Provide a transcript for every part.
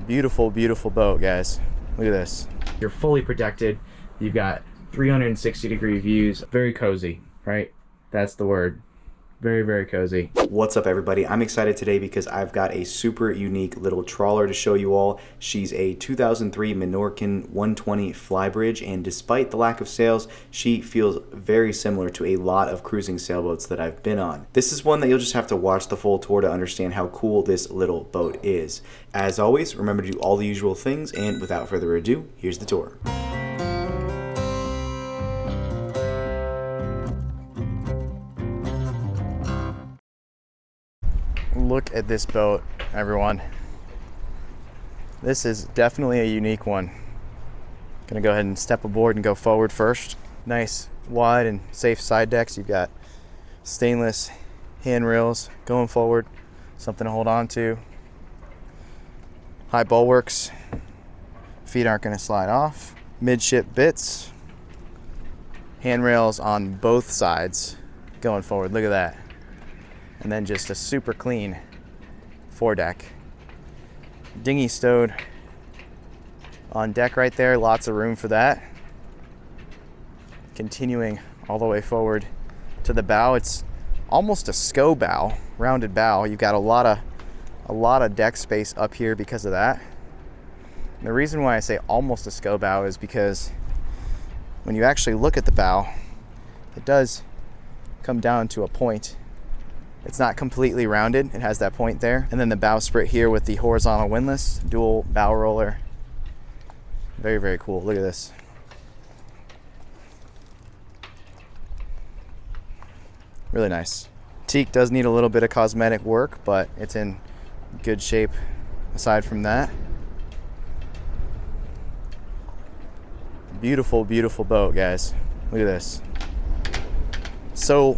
Beautiful, beautiful boat, guys. Look at this. You're fully protected. You've got 360-degree views. Very cozy, right? That's the word. Very, very cozy. What's up, everybody? I'm excited today because I've got a super unique little trawler to show you all. She's a 2003 Menorcan 120 flybridge, and despite the lack of sails, she feels very similar to a lot of cruising sailboats that I've been on. This is one that you'll just have to watch the full tour to understand how cool this little boat is. As always, remember to do all the usual things, and without further ado, here's the tour. Look at this boat, everyone. This is definitely a unique one. Gonna go ahead and step aboard and go forward first. Nice wide and safe side decks. You've got stainless handrails going forward, something to hold on to. High bulwarks, feet aren't gonna slide off. Midship bitts, handrails on both sides going forward. Look at that. And then just a super clean foredeck. Dinghy stowed on deck right there, lots of room for that. Continuing all the way forward to the bow, it's almost a SCO bow, rounded bow. You've got a lot of deck space up here because of that. And the reason why I say almost a SCO bow is because when you actually look at the bow, it does come down to a point. It's not completely rounded, it has that point there. And then the bowsprit here with the horizontal windlass, dual bow roller. Very, very cool. Look at this. Really nice. Teak does need a little bit of cosmetic work, but it's in good shape aside from that. Beautiful, beautiful boat, guys. Look at this. So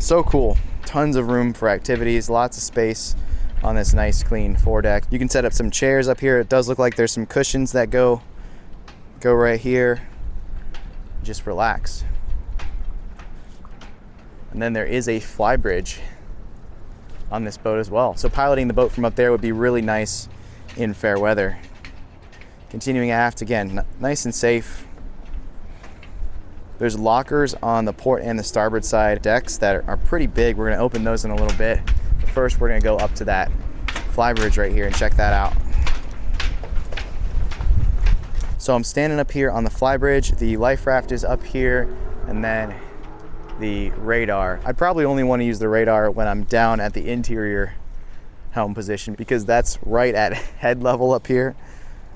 cool. Tons of room for activities, lots of space on this nice clean foredeck. You can set up some chairs up here. It does look like there's some cushions that go right here. Just relax. And then there is a fly bridge on this boat as well. So piloting the boat from up there would be really nice in fair weather. Continuing aft, again, nice and safe. There's lockers on the port and the starboard side decks that are pretty big. We're gonna open those in a little bit. But first, we're gonna go up to that flybridge right here and check that out. So I'm standing up here on the flybridge. The life raft is up here, and then the radar. I probably only wanna use the radar when I'm down at the interior helm position because that's right at head level up here.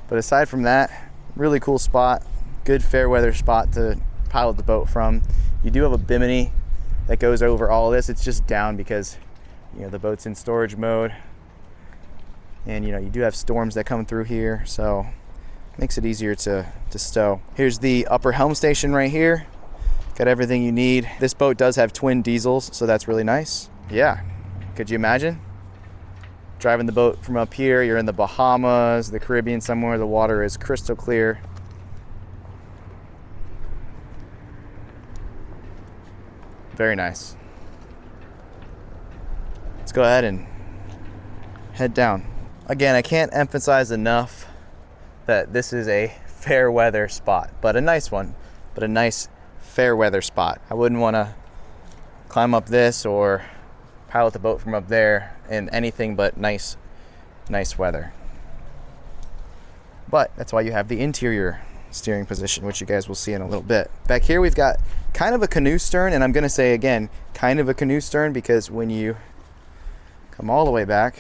But aside from that, really cool spot, good fair weather spot to pilot the boat from. You do have a bimini that goes over all of this. It's just down because the boat's in storage mode, and you do have storms that come through here, so it makes it easier to stow. Here's the upper helm station right here. Got everything you need. This boat does have twin diesels, so that's really nice. Yeah, could you imagine driving the boat from up here? You're in the Bahamas, the Caribbean somewhere. The water is crystal clear. Very nice. Let's go ahead and head down. Again, I can't emphasize enough that this is a fair weather spot, but a nice one, but a nice fair weather spot. I wouldn't want to climb up this or pilot the boat from up there in anything but nice weather. But that's why you have the interior steering position, which you guys will see in a little bit. Back here we've got kind of a canoe stern, and I'm gonna say again, kind of a canoe stern, because when you come all the way back,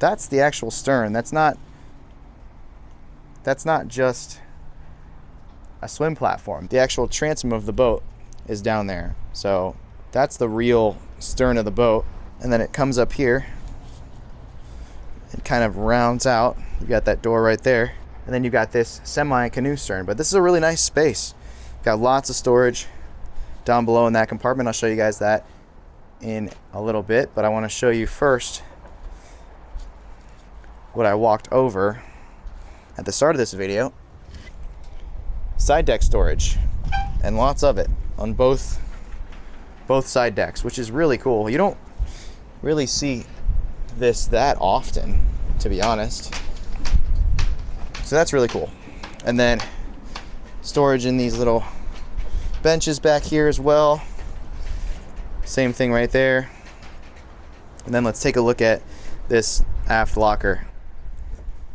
that's the actual stern. That's not just a swim platform. The actual transom of the boat is down there. So that's the real stern of the boat. And then it comes up here and kind of rounds out. You got that door right there. And then you've got this semi-canoe stern, but this is a really nice space. Got lots of storage down below in that compartment. I'll show you guys that in a little bit, but I want to show you first what I walked over at the start of this video. Side deck storage, and lots of it on both side decks, which is really cool. You don't really see this that often, to be honest. So that's really cool. And then storage in these little benches back here as well. Same thing right there. And then let's take a look at this aft locker.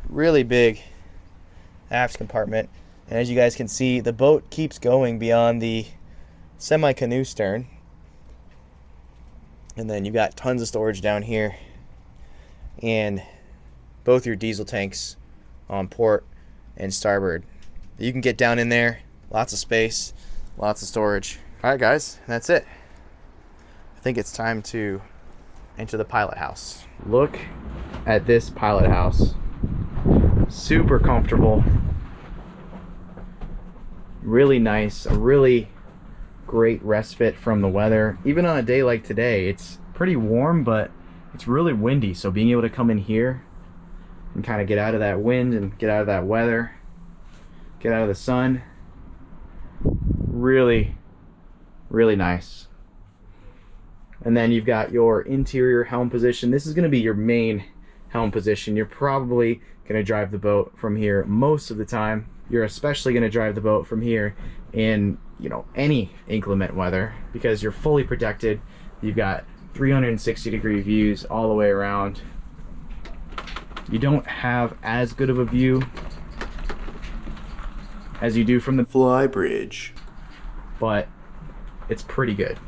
Really big aft compartment. And as you guys can see, the boat keeps going beyond the semi-canoe stern. And then you've got tons of storage down here. And both your diesel tanks on port and starboard. You can get down in there, lots of space, lots of storage. All right, guys, that's it. I think it's time to enter the pilot house. Look at this pilot house. Super comfortable. Really nice, a really great respite from the weather. Even on a day like today, it's pretty warm, but it's really windy. So being able to come in here and kind of get out of that wind and get out of that weather, get out of the sun, really, really nice. And then you've got your interior helm position. This is going to be your main helm position. You're probably going to drive the boat from here most of the time. You're especially going to drive the boat from here in, you know, any inclement weather, because you're fully protected. You've got 360-degree views all the way around. You don't have as good of a view as you do from the fly bridge, but it's pretty good.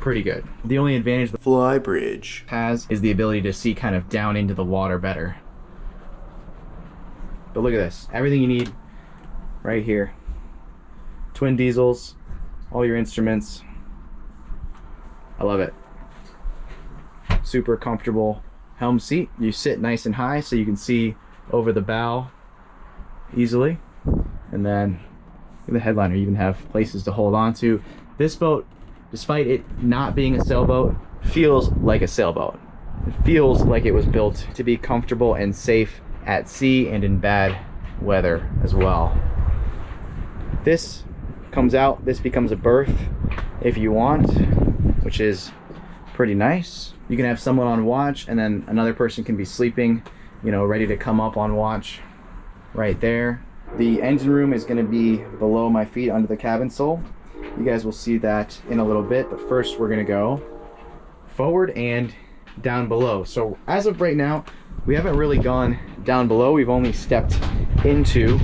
Pretty good. The only advantage the fly bridge has is the ability to see kind of down into the water better. But look at this, everything you need right here. Twin diesels, all your instruments. I love it. Super comfortable helm seat. You sit nice and high so you can see over the bow easily. And then in the headliner, you even have places to hold on to. This boat, despite it not being a sailboat, feels like a sailboat. It feels like it was built to be comfortable and safe at sea and in bad weather as well. This comes out, this becomes a berth if you want, which is pretty nice. You can have someone on watch and then another person can be sleeping, you know, ready to come up on watch right there. The engine room is going to be below my feet under the cabin sole. You guys will see that in a little bit, but first we're going to go forward and down below. So as of right now, we haven't really gone down below. We've only stepped into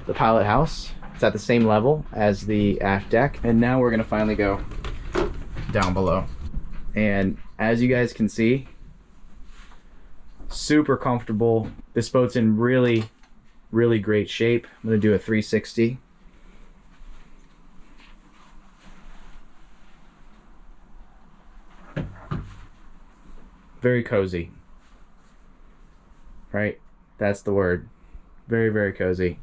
the pilot house. It's at the same level as the aft deck, and now we're going to finally go down below. And as you guys can see, super comfortable. This boat's in really, really great shape. I'm going to do a 360. Very cozy, right? That's the word. Very, very cozy.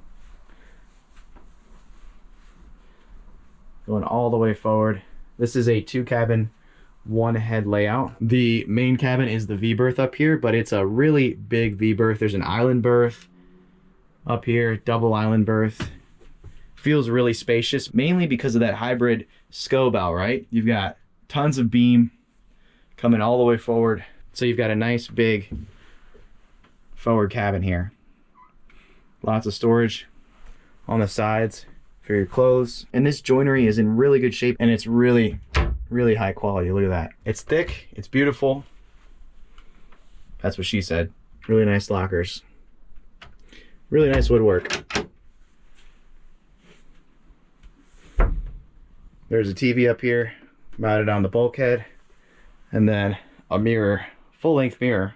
Going all the way forward. This is a 2-cabin, 1-head layout. The main cabin is the V berth up here, but it's a really big V berth. There's an island berth up here, double island berth. Feels really spacious, mainly because of that hybrid SCO bow, right? You've got tons of beam coming all the way forward. So you've got a nice big forward cabin here. Lots of storage on the sides for your clothes. And this joinery is in really good shape, and it's really, really high quality. Look at that. It's thick, it's beautiful. That's what she said. Really nice lockers. Really nice woodwork. There's a TV up here, mounted on the bulkhead, and then a mirror, full-length mirror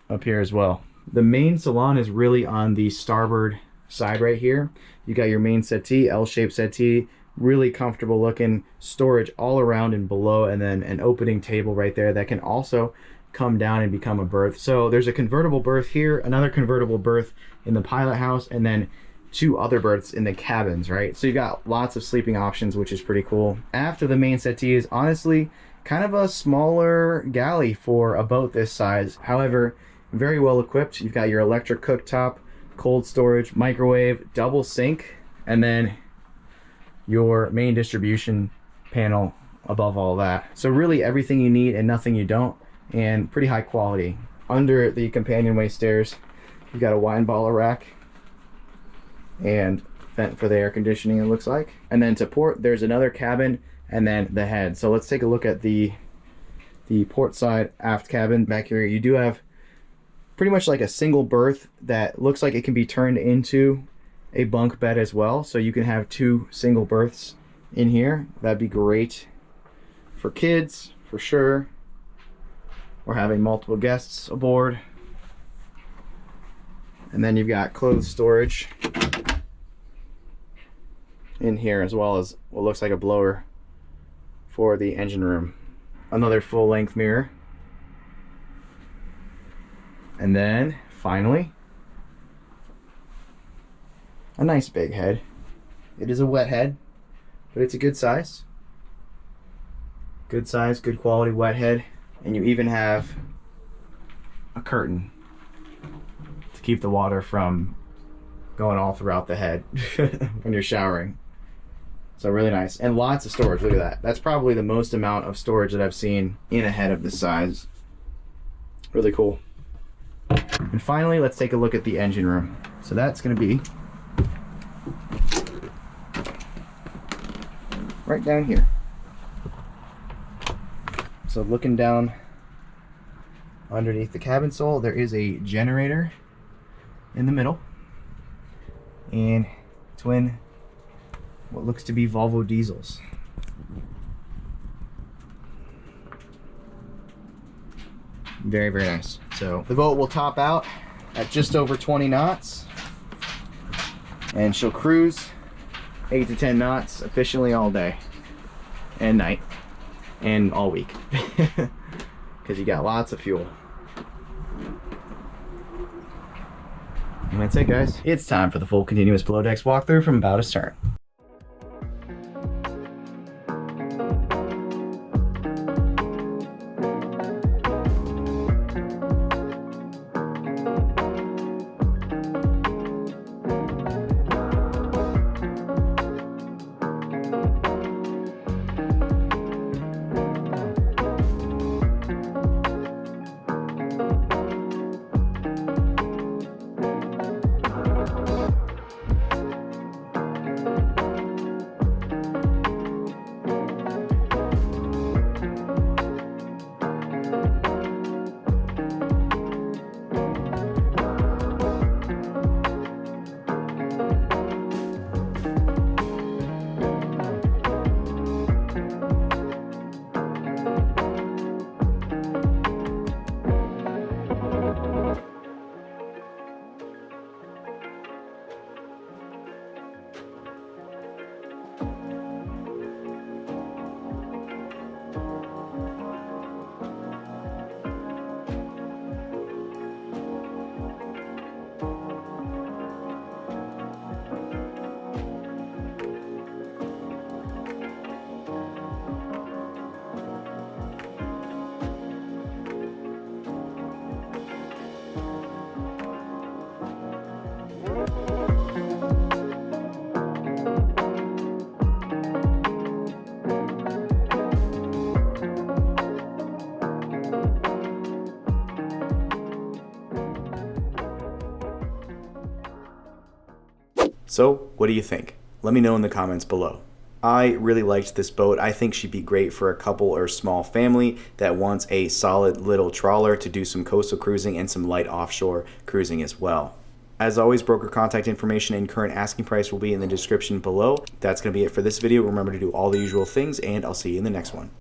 up here as well. The main salon is really on the starboard side right here. You got your main settee, L-shaped settee, really comfortable looking, storage all around and below, and then an opening table right there that can also come down and become a berth. So there's a convertible berth here, another convertible berth in the pilot house, and then 2 other berths in the cabins, right? So you got lots of sleeping options, which is pretty cool. After the main settee is honestly kind of a smaller galley for a boat this size. However, very well equipped. You've got your electric cooktop, cold storage, microwave, double sink, and then your main distribution panel above all that. So really everything you need and nothing you don't, and pretty high quality under the companionway stairs, you've got a wine bottle rack and vent for the air conditioning, it looks like. And then to port, there's another cabin and then the head. So let's take a look at the port side aft cabin back here. You do have pretty much like a single berth that looks like it can be turned into a bunk bed as well. So you can have 2 single berths in here. That'd be great for kids, for sure, or having multiple guests aboard. And then you've got clothes storage in here, as well as what looks like a blower for the engine room. Another full-length mirror. And then finally, a nice big head. It is a wet head, but it's a good size. Good size, good quality wet head. And you even have a curtain to keep the water from going all throughout the head when you're showering. So really nice. And lots of storage. Look at that. That's probably the most amount of storage that I've seen in a head of this size. Really cool. And finally, let's take a look at the engine room. So that's going to be right down here. So looking down underneath the cabin sole, there is a generator in the middle and twin what looks to be Volvo diesels. Very, very nice. So the boat will top out at just over 20 knots and she'll cruise 8 to 10 knots efficiently all day and night and all week because you got lots of fuel. And that's it, guys. It's time for the full continuous below decks walkthrough from bow to stern. So what do you think? Let me know in the comments below. I really liked this boat. I think she'd be great for a couple or small family that wants a solid little trawler to do some coastal cruising and some light offshore cruising as well. As always, broker contact information and current asking price will be in the description below. That's going to be it for this video. Remember to do all the usual things, and I'll see you in the next one.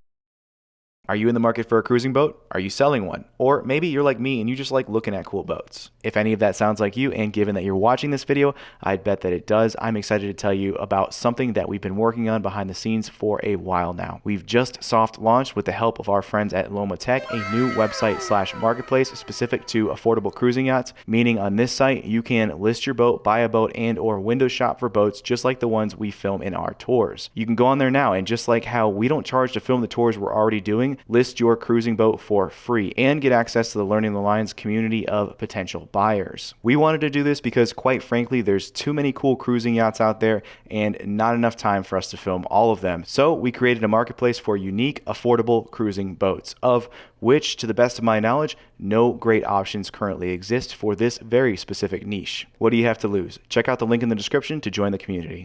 Are you in the market for a cruising boat? Are you selling one? Or maybe you're like me and you just like looking at cool boats. If any of that sounds like you, and given that you're watching this video, I'd bet that it does. I'm excited to tell you about something that we've been working on behind the scenes for a while now. We've just soft launched, with the help of our friends at Loma Tech, a new website / marketplace specific to affordable cruising yachts, meaning on this site you can list your boat, buy a boat, and or window shop for boats just like the ones we film in our tours. You can go on there now, and just like how we don't charge to film the tours we're already doing, listing, list your cruising boat for free and get access to the Learning the Lines community of potential buyers. We wanted to do this because, quite frankly, there's too many cool cruising yachts out there and not enough time for us to film all of them. So we created a marketplace for unique, affordable cruising boats, of which, to the best of my knowledge, no great options currently exist for this very specific niche. What do you have to lose? Check out the link in the description to join the community.